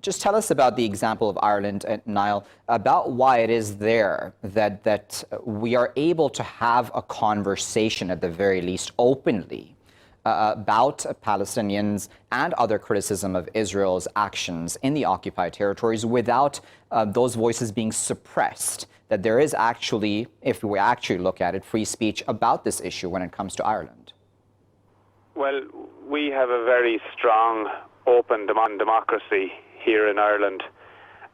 just tell us about the example of Ireland, Niall, about why it is there that we are able to have a conversation, at the very least, openly about Palestinians and other criticism of Israel's actions in the occupied territories without those voices being suppressed. That there is actually, if we actually look at it, free speech about this issue when it comes to Ireland. Well, we have a very strong, open democracy here in Ireland,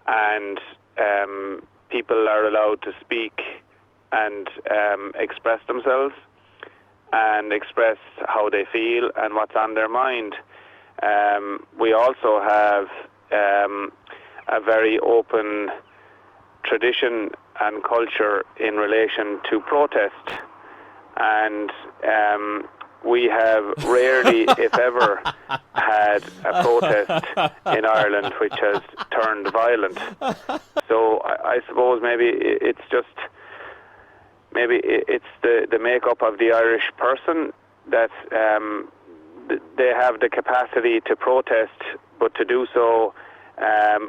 and people are allowed to speak and express themselves and express how they feel and what's on their mind. We also have a very open tradition and culture in relation to protest, and we have rarely, if ever, had a protest in Ireland which has turned violent. So I suppose maybe it's the makeup of the Irish person that they have the capacity to protest, but to do so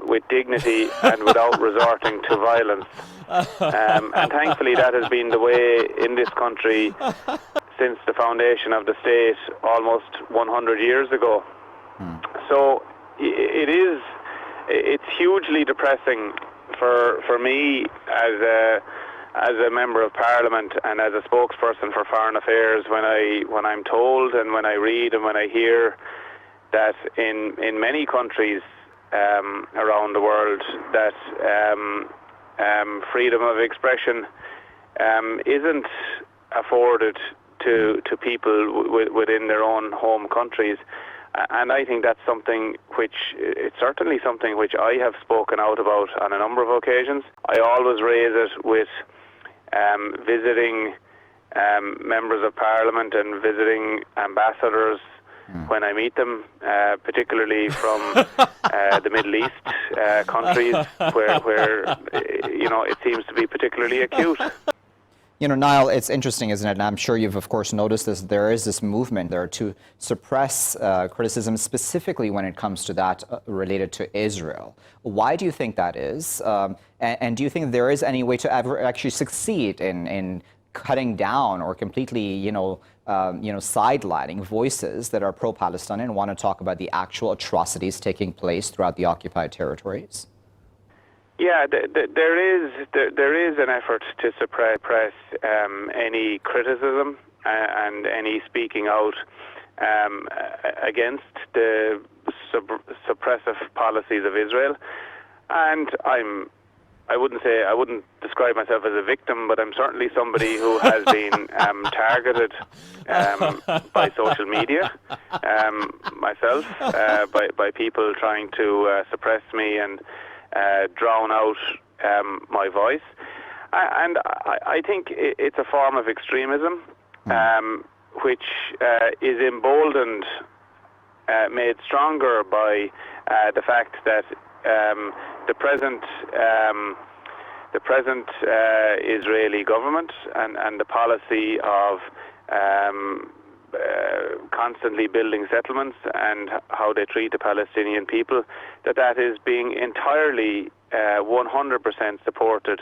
with dignity and without resorting to violence. And thankfully that has been the way in this country since the foundation of the state almost 100 years ago. So it's hugely depressing for me as a member of Parliament and as a spokesperson for Foreign Affairs when I'm told and when I read and when I hear that in many countries around the world that freedom of expression isn't afforded to people within their own home countries. And I think that's it's certainly something which I have spoken out about on a number of occasions. I always raise it with visiting members of Parliament and visiting ambassadors when I meet them, particularly from the Middle East countries where it seems to be particularly acute. Niall, it's interesting, isn't it? And I'm sure you've, of course, noticed this. There is this movement there to suppress criticism, specifically when it comes to that related to Israel. Why do you think that is? And do you think there is any way to ever actually succeed in cutting down or completely, sidelining voices that are pro-Palestine and want to talk about the actual atrocities taking place throughout the occupied territories? Yeah, there is an effort to suppress any criticism and any speaking out against the suppressive policies of Israel. And I wouldn't describe myself as a victim, but I'm certainly somebody who has been targeted by social media myself, by people trying to suppress me and drown out my voice. And I think it's a form of extremism which is emboldened, made stronger by the fact that the present Israeli government and the policy of constantly building settlements and how they treat the Palestinian people, that is being entirely 100% supported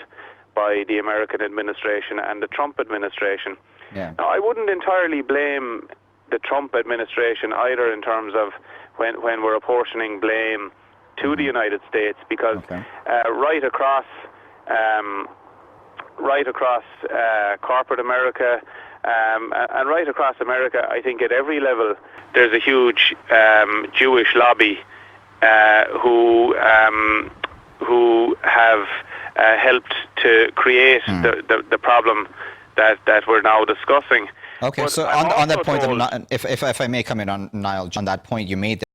by the American administration and the Trump administration. Yeah. Now, I wouldn't entirely blame the Trump administration either in terms of when we're apportioning blame to the United States, because right across corporate America and right across America, I think at every level there's a huge Jewish lobby who have helped to create the problem that we're now discussing. Okay, but so on that point, if I may come in on Niall, on that point you made.